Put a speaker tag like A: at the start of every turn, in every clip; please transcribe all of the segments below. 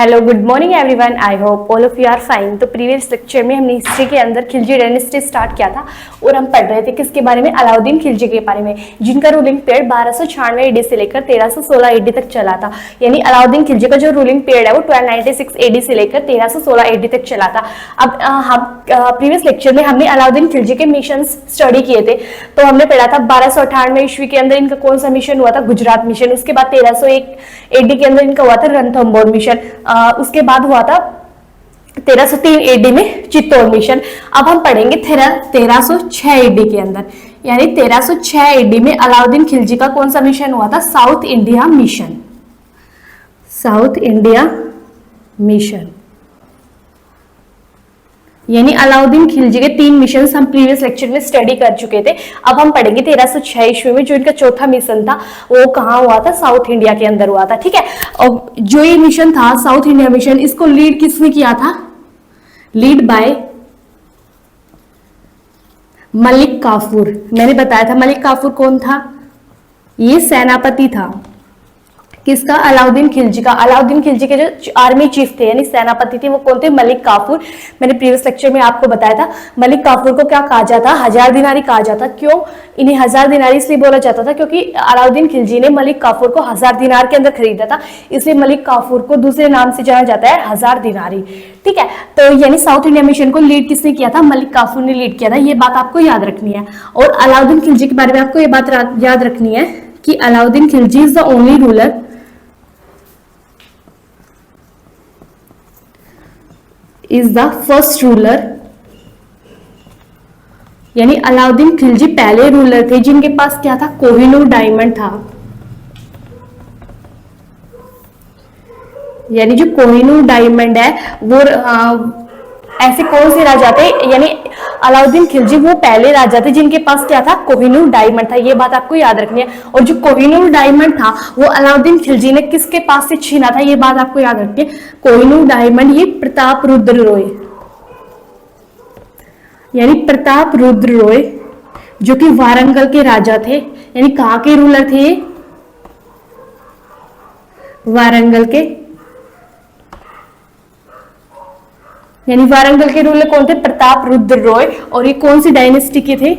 A: Hello good morning everyone, I hope all of you are fine. तो previous lecture में हमने history के अंदर खिलजी डायनेस्टी स्टार्ट किया था और हम पढ़ रहे थे किसके बारे में, अलाउद्दीन खिलजी के बारे में, जिनका रूलिंग पीरियड 1296 एडी से लेकर 1316 एडी तक चला था। यानी अलाउद्दीन खिलजी का जो रूलिंग पीरियड है वो 1296 एडी से लेकर 1316 एडी तक चला था। अब हम प्रीवियस लेक्चर में हमने अलाउद्दीन खिलजी के मिशन स्टडी किए थे। तो हमने पढ़ा था 1298 ईस्वी के अंदर इनका कौन सा मिशन हुआ था, गुजरात मिशन। उसके बाद 1301 एडी के अंदर इनका हुआ था रणथंबोर मिशन। उसके बाद हुआ था 1303 एडी में चित्तौड़ मिशन। अब हम पढ़ेंगे 1306 एडी के अंदर, यानी 1306 एडी में अलाउद्दीन खिलजी का कौन सा मिशन हुआ था, south India mission. South India mission यानी अलाउद्दीन खिलजी के 3 मिशन हम प्रीवियस लेक्चर में स्टडी कर चुके थे। अब हम पढ़ेंगे 1306 ईस्वी में जो इनका चौथा मिशन था वो कहाँ हुआ था, साउथ इंडिया के अंदर हुआ था। ठीक है, और जो ये मिशन था साउथ इंडिया मिशन, इसको लीड किसने किया था, लीड बाय मलिक काफूर। मैंने बताया था मलिक काफूर कौन था, ये सेनापति था किसका, अलाउद्दीन खिलजी का। अलाउद्दीन खिलजी के जो आर्मी चीफ थे यानी सेनापति थे वो कौन थे, मलिक काफूर। मैंने प्रीवियस लेक्चर में आपको बताया था मलिक काफूर को क्या कहा जाता, 1000 दिनारी कहा जाता। क्यों इन्हें 1000 दिनारी इसलिए बोला जाता था क्योंकि अलाउद्दीन खिलजी ने मलिक काफूर को 1000 दिनार के अंदर खरीदा था, इसलिए मलिक काफूर को दूसरे नाम से जाना जाता है 1000 दिनारी। ठीक है, तो यानी साउथ इंडिया मिशन को लीड किसने किया था, मलिक काफूर ने लीड किया था। ये बात आपको याद रखनी है। और अलाउद्दीन खिलजी के बारे में आपको ये बात याद रखनी है कि Alauddin Khilji is the only ruler is the first ruler, यानी अलाउद्दीन खिलजी पहले रूलर थे जिनके पास क्या था, कोहिनूर डायमंड था। यानी जो कोहिनूर डायमंड है वो ऐसे कौन से राजा थे, यानी अलाउद्दीन खिलजी वो पहले राजा थे जिनके पास क्या था, कोहिनूर डायमंड था। ये बात आपको याद रखनी है। और जो कोहिनूर डायमंड था वो अलाउद्दीन खिलजी ने किसके पास से छीना था, ये बात आपको याद रखनी है। कोहिनूर डायमंड ये प्रताप रुद्र रॉय, यानी प्रताप रुद्र रॉय जो कि वारंगल के राजा थे, यानी कहाँ के रूलर थे, वारंगल के, यानी वारंगल के रूलर कौन थे, प्रताप रुद्र रॉय। और ये कौन सी डायनेस्टी के थे,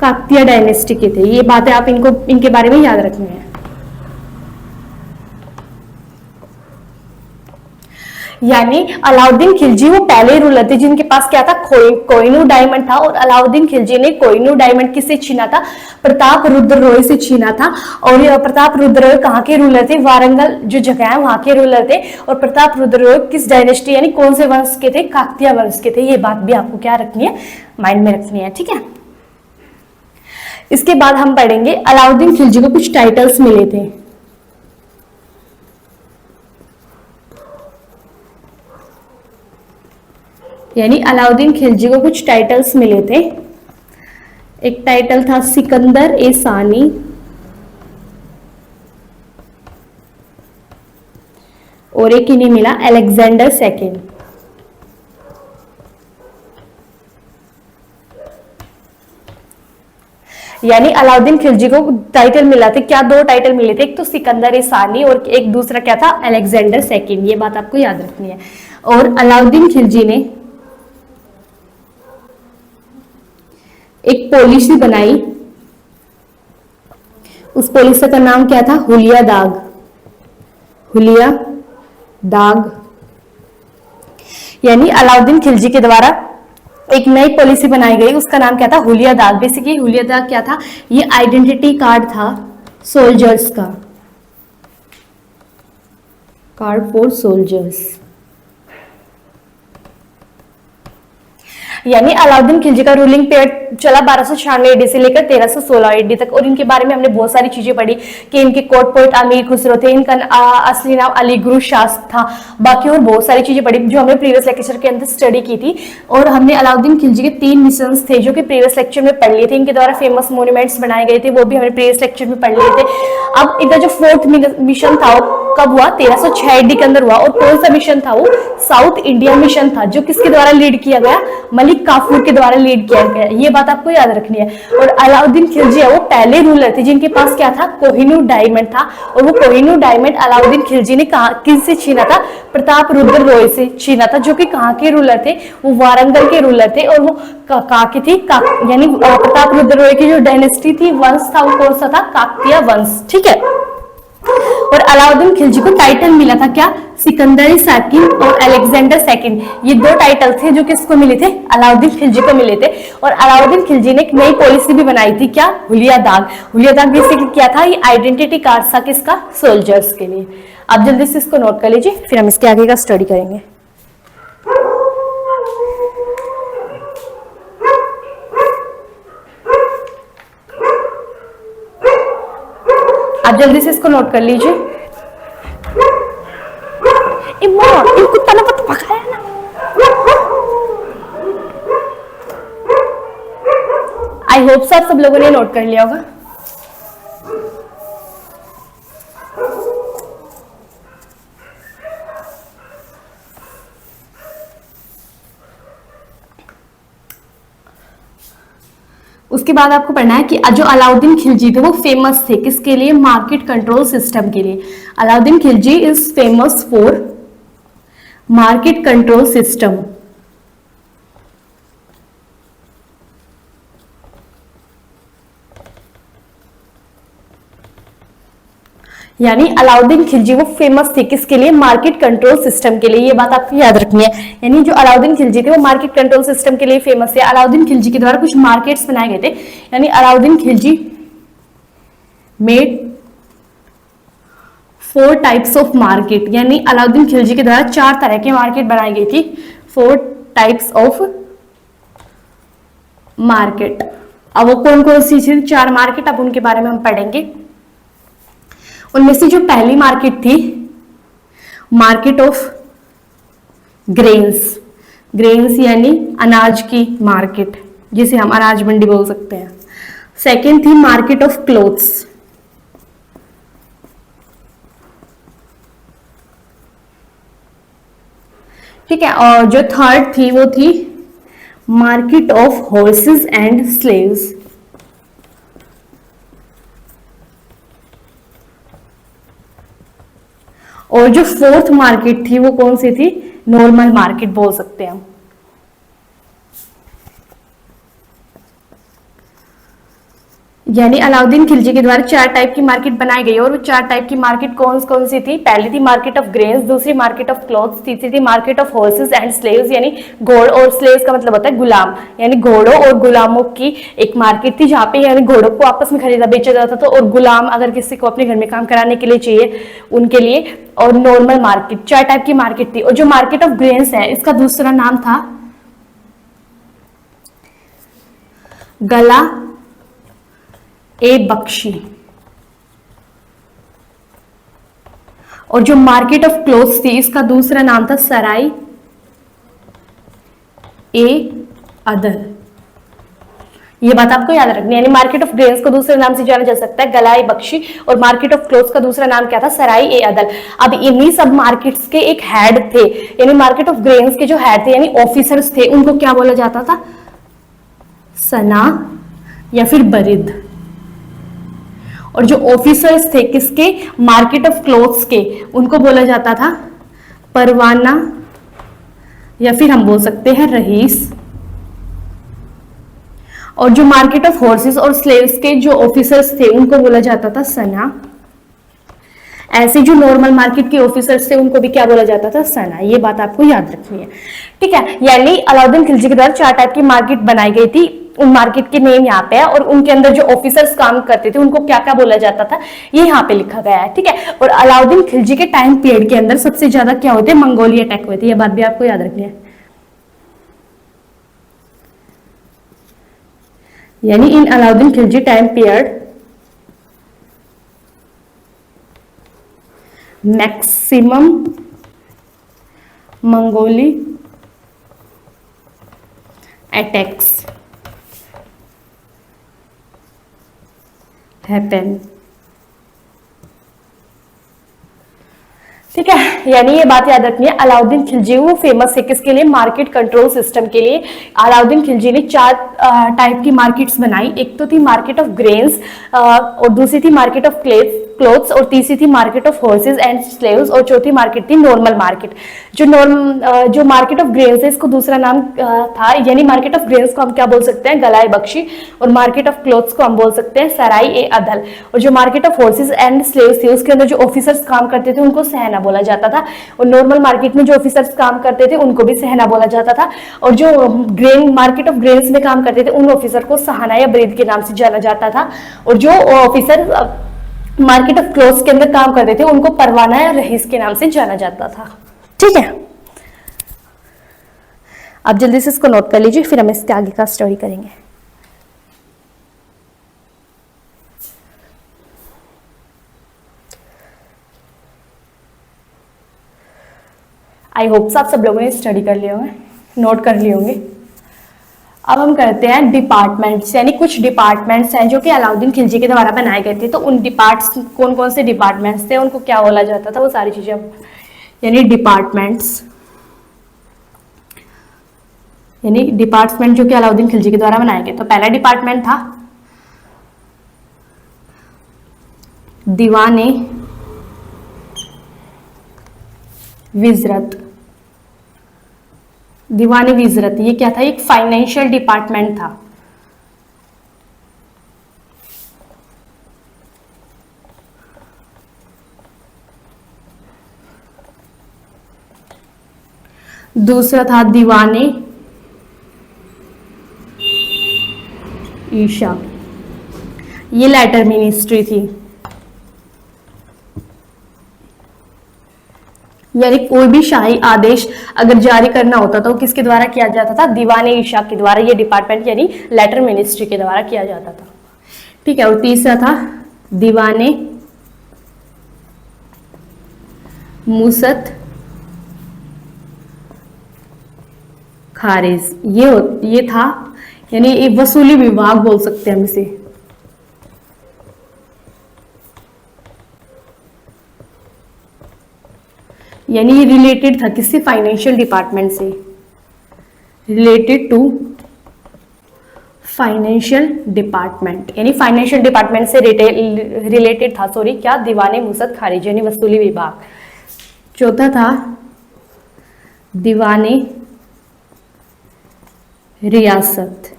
A: काकतीय डायनेस्टी के थे। ये बातें आप इनके बारे में याद रखनी है। यानी अलाउद्दीन खिलजी वो पहले रूलर थे जिनके पास क्या था, कोहिनूर डायमंड था। और अलाउद्दीन खिलजी ने कोहिनूर डायमंड किससे छीना था, प्रताप रुद्र रॉय से छीना था। और ये प्रताप रुद्र रॉय कहाँ के रूलर थे, वारंगल जो जगह है वहां के रूलर थे। और प्रताप रुद्र रॉय किस डायनेस्टी यानी कौन से वंश के थे, काकतीय वंश के थे। ये बात भी आपको क्या रखनी है, माइंड में रखनी है। ठीक है, इसके बाद हम पढ़ेंगे अलाउद्दीन खिलजी को कुछ टाइटल्स मिले थे। यानी अलाउद्दीन खिलजी को कुछ टाइटल्स मिले थे। एक टाइटल था सिकंदर ए सानी, और एक इन्हें मिला अलेक्जेंडर सेकेंड। यानी अलाउद्दीन खिलजी को टाइटल मिला थे, क्या दो टाइटल मिले थे, एक तो सिकंदर ए सानी और एक दूसरा क्या था, अलेक्जेंडर सेकेंड। ये बात आपको याद रखनी है। और अलाउद्दीन खिलजी ने एक पॉलिसी बनाई, उस पॉलिसी का नाम क्या था, हुलिया दाग। हुलिया दाग यानी अलाउद्दीन खिलजी के द्वारा एक नई पॉलिसी बनाई गई, उसका नाम क्या था, हुलिया दाग। बेसिकली हुलिया दाग क्या था, ये आइडेंटिटी कार्ड था सोल्जर्स का, कार्ड फॉर सोल्जर्स। यानी अलाउद्दीन खिलजी का रूलिंग पीरियड चला 1296 एडी से लेकर 1316 एडी तक। और इनके बारे में हमने बहुत सारी चीजें पढ़ी कि इनके कोर्ट पोइट अमीर खुसरो थे, इनका असली नाम अली गुरु शास्त्र था, बाकी और बहुत सारी चीजें पढ़ी जो हमने प्रीवियस लेक्चर के अंदर स्टडी की थी। और हमने अलाउद्दीन खिलजी के 3 मिशंस थे जो कि प्रीवियस लेक्चर में पढ़ लिए थे। इनके द्वारा फेमस मोन्यूमेंट्स बनाए गए थे, वो भी हमने प्रीवियस लेक्चर में पढ़ लिए थे। अब इनका जो 4th मिशन था वो कब हुआ, 1306 एडी के अंदर हुआ। और कौन सा मिशन था वो, साउथ इंडिया मिशन था, जो किसके द्वारा लीड किया गया, मलिक काफूर के द्वारा लीड किया गया। ये बात आपको याद रखनी है। और अलाउद्दीन खिलजी है वो पहले रूलर थे जिनके पास क्या था, कोहिनूर डायमंड था। और वो कोहिनूर डायमंड अलाउद्दीन खिलजी ने किससे छीना था, प्रताप रुद्र रॉय से छीना था, जो कि कहाँ के रूलर थे, वो वारंगल के रूलर थे। और वो काकी थी, यानी प्रताप रुद्र रॉय की जो डायनेस्टी थी, वंश था, वो कौन सा था, काकतीय वंश। ठीक है। और अलाउद्दीन खिलजी को टाइटल मिला था क्या, सिकंदर सेकंड और अलेक्जेंडर सेकंड। ये दो टाइटल थे जो किसको मिले थे, अलाउद्दीन खिलजी को मिले थे। और अलाउद्दीन खिलजी ने एक नई पॉलिसी भी बनाई थी, क्या, हुलिया दाग। हुलिया दाग बेसिकली क्या था, ये आइडेंटिटी कार्ड था किसका, सोल्जर्स के लिए। आप जल्दी से इसको नोट कर लीजिए, फिर हम इसके आगे का स्टडी करेंगे। आप जल्दी से इसको नोट कर लीजिए। कुत्ता ने पता पकाया ना। आई होप सर सब लोगों ने नोट कर लिया होगा। उसके बाद आपको पढ़ना है कि जो अलाउद्दीन खिलजी थे वो फेमस थे किसके लिए, मार्केट कंट्रोल सिस्टम के लिए। Alauddin Khilji is famous for market control system. यानी अलाउद्दीन खिलजी वो फेमस थे किसके लिए, मार्केट कंट्रोल सिस्टम के लिए। ये बात आपको याद रखनी है। यानी जो अलाउद्दीन खिलजी थे वो मार्केट कंट्रोल सिस्टम के लिए फेमस है। अलाउद्दीन खिलजी के द्वारा कुछ मार्केट्स बनाए गए थे। यानी Alauddin Khilji made 4 types of market. यानी अलाउद्दीन खिलजी के द्वारा 4 तरह के मार्केट बनाई गई थी। 4 टाइप्स ऑफ मार्केट। अब वो कौन कौन सी थी 4 मार्केट, अब उनके बारे में हम पढ़ेंगे। उनमें से जो पहली मार्केट थी, मार्केट ऑफ ग्रेन्स। ग्रेन्स यानी अनाज की मार्केट, जिसे हम अनाज मंडी बोल सकते हैं। सेकंड थी मार्केट ऑफ क्लोथ्स। ठीक है। और जो थर्ड थी वो थी market of horses and slaves. और जो फोर्थ मार्केट थी वो कौन सी थी, नॉर्मल मार्केट बोल सकते हैं हम। यानी अलाउद्दीन खिलजी के द्वारा 4 टाइप की मार्केट बनाई गई। और वो 4 टाइप की मार्केट कौन कौन सी थी, पहली थी मार्केट ऑफ ग्रेन्स, दूसरी मार्केट ऑफ क्लॉथ्स, तीसरी थी market of horses and slaves. यानी घोड़ और स्लेव्स का मतलब होता है गुलाम, यानी घोड़ों और गुलामों की एक मार्केट थी जहां पे यानी घोड़ों को आपस में खरीदा बेचा जाता था और गुलाम अगर किसी को अपने घर में काम कराने के लिए चाहिए उनके लिए। और नॉर्मल मार्केट, 4 टाइप की मार्केट थी। और जो मार्केट ऑफ ग्रेन्स है इसका दूसरा नाम था गला ए बख्शी। और जो मार्केट ऑफ क्लोथ्स थी इसका दूसरा नाम था सराय ए अदल। ये बात आपको याद रखनी है। यानी मार्केट ऑफ ग्रेन्स को दूसरे नाम से जाना जा सकता है गला ए बख्शी, और मार्केट ऑफ क्लोथ्स का दूसरा नाम क्या था, सराय ए अदल। अब इन्हीं सब मार्केट्स के एक हेड थे, यानी मार्केट ऑफ ग्रेन्स के जो हेड थे यानी ऑफिसर्स थे, उनको क्या बोला जाता था, सना या फिर बरिद। और जो ऑफिसर्स थे किसके, मार्केट ऑफ क्लोथ्स के, उनको बोला जाता था परवाना या फिर हम बोल सकते हैं रईस। और जो मार्केट ऑफ हॉर्सेस और स्लेव्स के जो ऑफिसर्स थे उनको बोला जाता था सना। ऐसे जो नॉर्मल मार्केट के ऑफिसर्स थे उनको भी क्या बोला जाता था, सना। ये बात आपको याद रखनी है। ठीक है। यानी अलाउद्दीन खिलजी के द्वारा 4 टाइप की मार्केट बनाई गई थी। उन मार्केट के नेम यहाँ पे है और उनके अंदर जो ऑफिसर्स काम करते थे उनको क्या क्या बोला जाता था ये यहाँ पे लिखा गया है। ठीक है। और अलाउद्दीन खिलजी के टाइम पीरियड के अंदर सबसे ज्यादा क्या होते हैं, मंगोलिया अटैक हुए थे। ये बात भी आपको याद रखनी है। यानी इन Alauddin Khilji time period maximum मंगोली attacks happen। ठीक है, यानी ये बात याद रखनी है। अलाउद्दीन खिलजी वो फेमस है किसके लिए? मार्केट कंट्रोल सिस्टम के लिए। अलाउद्दीन खिलजी ने 4 टाइप की मार्केट्स बनाई। एक तो थी मार्केट ऑफ ग्रेन्स, और दूसरी थी मार्केट ऑफ क्लोथ्स, और तीसरी थी market of horses and slaves, और चौथी मार्केट थी नॉर्मल मार्केट। जो मार्केट ऑफ ग्रेन्स है इसको दूसरा नाम था, यानी मार्केट ऑफ ग्रेन्स को हम क्या बोल सकते हैं? गलाए बख्शी। और मार्केट ऑफ क्लोथ्स को हम बोल सकते हैं सराय ए अदल। और जो market of horses and slaves थी उसके अंदर जो ऑफिसर्स काम करते थे उनको सहना बोला जाता था, और नॉर्मल मार्केट में जो ऑफिसर्स काम करते थे उनको भी सहना बोला जाता था। और जो मार्केट ऑफ ग्रेन्स में काम करते थे उन ऑफिसर को सहाना या ब्रीद के नाम से जाना जाता था। और जो ऑफिसर मार्केट ऑफ क्लोथ्स के अंदर काम करते थे उनको परवाना या रईस के नाम से जाना जाता था। ठीक है, आप जल्दी से इसको नोट कर लीजिए, फिर हम इसके आगे का स्टोरी करेंगे। आई होप आप सब लोगों ने स्टडी कर लिए होंगे, नोट कर लिए होंगे। अब हम करते हैं डिपार्टमेंट्स, यानी कुछ डिपार्टमेंट्स हैं जो कि अलाउद्दीन खिलजी के द्वारा बनाए गए थे। तो उन डिपार्ट्स कौन कौन से डिपार्टमेंट्स थे, उनको क्या बोला जाता था, वो सारी चीजें, यानी डिपार्टमेंट्स, यानी डिपार्टमेंट जो कि अलाउद्दीन खिलजी के द्वारा बनाए गए। तो पहला डिपार्टमेंट था दीवाने विजरत। दीवाने विजरत ये क्या था? एक फाइनेंशियल डिपार्टमेंट था। दूसरा था दीवाने ईशा, ये लेटर मिनिस्ट्री थी, यानी कोई भी शाही आदेश अगर जारी करना होता तो किसके द्वारा किया जाता था? दीवाने ईशा के द्वारा। ये डिपार्टमेंट यानी लेटर मिनिस्ट्री के द्वारा किया जाता था। ठीक है, और तीसरा था दीवाने मुसत खारिज। ये था, यानी एक वसूली विभाग बोल सकते हैं हम इसे। यानी ये रिलेटेड था किससे? फाइनेंशियल डिपार्टमेंट से, रिलेटेड टू फाइनेंशियल डिपार्टमेंट, यानी फाइनेंशियल डिपार्टमेंट से रिलेटेड था, सॉरी क्या? दीवाने मुसत खारिज यानी वसूली विभाग। चौथा था दीवाने रियासत,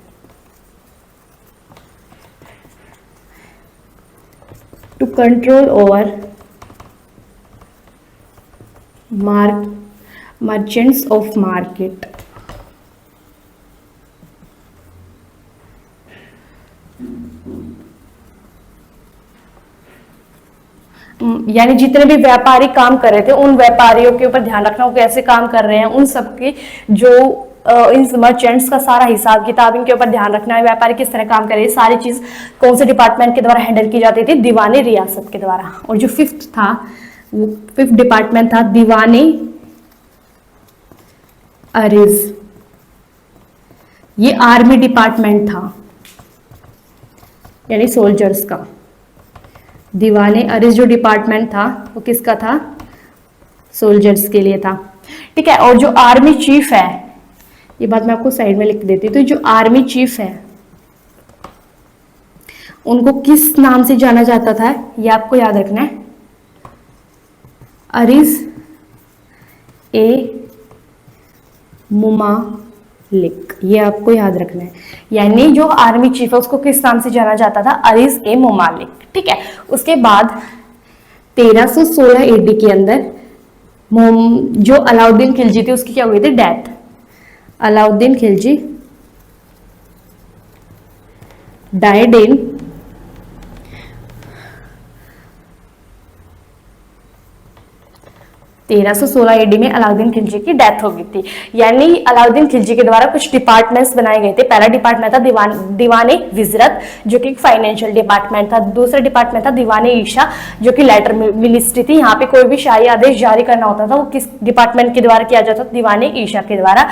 A: to control over merchants of market. यानी जितने भी व्यापारी काम कर रहे थे उन व्यापारियों के ऊपर ध्यान रखना, वो कैसे काम कर रहे हैं, उन सबके जो इन मर्चेंट्स का सारा हिसाब किताब इनके ऊपर ध्यान रखना है, व्यापारी किस तरह काम कर रहे हैं, सारी चीज कौन से डिपार्टमेंट के द्वारा हैंडल की जाती थी? दीवाने रियासत के द्वारा। और जो फिफ्थ था, वो फिफ्थ डिपार्टमेंट था दीवाने अरिज, ये आर्मी डिपार्टमेंट था, यानी सोल्जर्स का। दीवाने अरिज जो डिपार्टमेंट था वो किसका था? सोल्जर्स के लिए था। ठीक है, और जो आर्मी चीफ है, ये बात मैं आपको साइड में लिख देती हूँ। तो जो आर्मी चीफ है उनको किस नाम से जाना जाता था, ये आपको याद रखना है। अरिज ए मुमालिक, ये आपको याद रखना है। यानी जो आर्मी चीफ है उसको किस नाम से जाना जाता था? अरिज ए मुमालिक। ठीक है, उसके बाद 1316 एडी के अंदर जो अलाउद्दीन खिलजी थे उसकी क्या हुई थी? Death. Alauddin Khilji died in 1316 AD में अलाउद्दीन खिलजी की डेथ हो गई थी। यानी अलाउद्दीन खिलजी के द्वारा कुछ डिपार्टमेंट्स बनाए गए थे। पहला डिपार्टमेंट था दीवाने विजरत जो कि फाइनेंशियल डिपार्टमेंट था। दूसरा डिपार्टमेंट था दीवाने ईशा जो कि लेटर मिनिस्ट्री थी। यहाँ पे कोई भी शाही आदेश जारी करना होता था वो किस डिपार्टमेंट के द्वारा किया जाता था? दीवाने ईशा के द्वारा।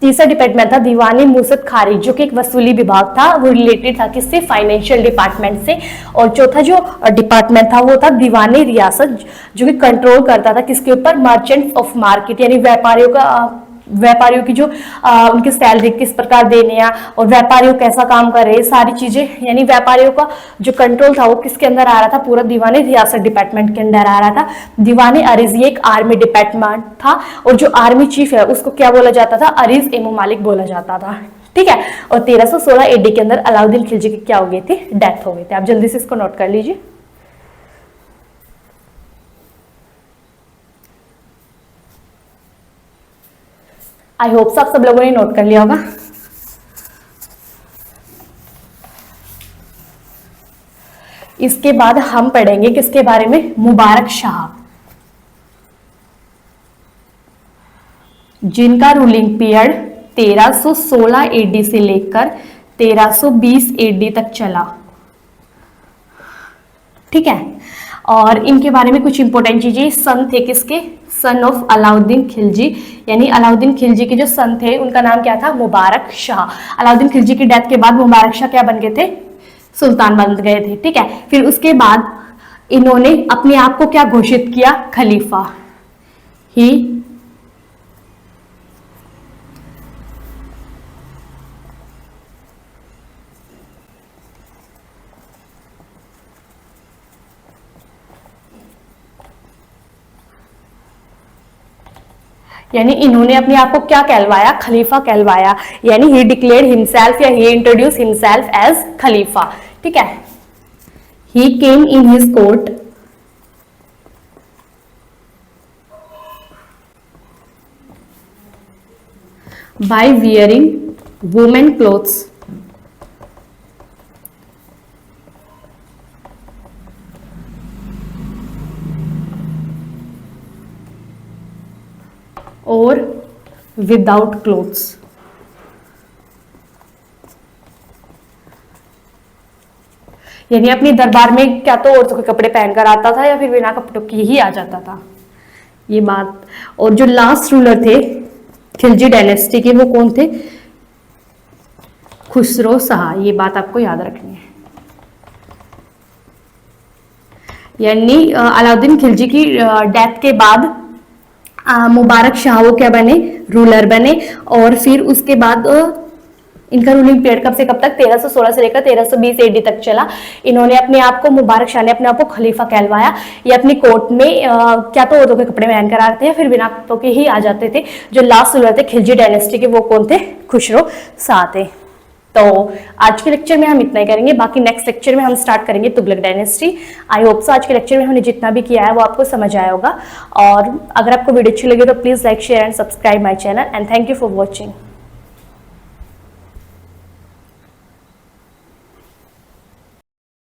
A: तीसरा डिपार्टमेंट था दीवानी मुसद खारिज, जो कि एक वसूली विभाग था, वो रिलेटेड था किससे, फाइनेंशियल डिपार्टमेंट से। और चौथा जो डिपार्टमेंट था वो था दीवानी रियासत, जो कि कंट्रोल करता था किसके ऊपर, मर्चेंट्स ऑफ मार्केट, यानी व्यापारियों की जो उनकी सैलरी किस प्रकार देने हैं और व्यापारियों कैसा काम कर रहे हैं, सारी चीजें, यानी व्यापारियों का जो कंट्रोल था वो किसके अंदर आ रहा था, पूरा दीवानी रियासत डिपार्टमेंट के अंदर आ रहा था। दीवानी अरीज ये एक आर्मी डिपार्टमेंट था, और जो आर्मी चीफ है उसको क्या बोला जाता था, अरीज एमो मालिक बोला जाता था। ठीक है। और 1316 एडी के अंदर अलाउद्दीन खिलजी की क्या हो गई थी, डेथ हो गई थी। आप जल्दी से इसको नोट कर लीजिए। आई होप सब लोगों ने नोट कर लिया होगा। इसके बाद हम पढ़ेंगे किसके बारे में, मुबारक शाह, जिनका रूलिंग पीरियड 1316 एडी से लेकर 1320 एडी तक चला। ठीक है। और इनके बारे में कुछ इंपॉर्टेंट चीजें, सन थे किसके, सन ऑफ अलाउद्दीन खिलजी, यानी अलाउद्दीन खिलजी के जो सन थे उनका नाम क्या था, मुबारक शाह। अलाउद्दीन खिलजी की डेथ के बाद मुबारक शाह क्या बन गए थे, सुल्तान बन गए थे। ठीक है। फिर उसके बाद इन्होंने अपने आप को क्या घोषित किया, खलीफा। ही यानी इन्होंने अपने आप को क्या कहलवाया, खलीफा कहलवाया, यानी ही डिक्लेयर्ड हिमसेल्फ या ही इंट्रोड्यूस हिमसेल्फ एज खलीफा। ठीक है। He came in his court by wearing women clothes और विदाउट क्लोथ्स। यानी अपनी दरबार में क्या तो औरतों के कपड़े पहनकर आता था या फिर बिना कपड़ों के ही आ जाता था, ये बात। और जो लास्ट रूलर थे खिलजी डायनेस्टी के, वो कौन थे, खुसरो शाह। ये बात आपको याद रखनी है। यानी अलाउद्दीन खिलजी की डेथ के बाद मुबारक शाह वो क्या बने, रूलर बने। और फिर उसके बाद इनका रूलिंग पीरियड कब से कब तक, 1316 से लेकर 1320 एडी तक चला। इन्होंने अपने आप को, मुबारक शाह ने अपने आप को खलीफा कहलवाया। ये अपनी कोर्ट में क्या तो औरतों के कपड़े पहन कर आते हैं, फिर बिना कपड़ों के ही आ जाते थे। जो लास्ट रूलर थे खिलजी डायनेस्टी के, वो कौन थे, खुसरो शाह थे। तो आज के लेक्चर में हम इतना ही करेंगे, बाकी नेक्स्ट लेक्चर में हम स्टार्ट करेंगे Tughlaq dynasty. I hope so आज के लेक्चर में हमने जितना भी किया है वो आपको समझ आया होगा। और अगर आपको वीडियो अच्छी लगी तो please like share and subscribe my channel and thank you for watching.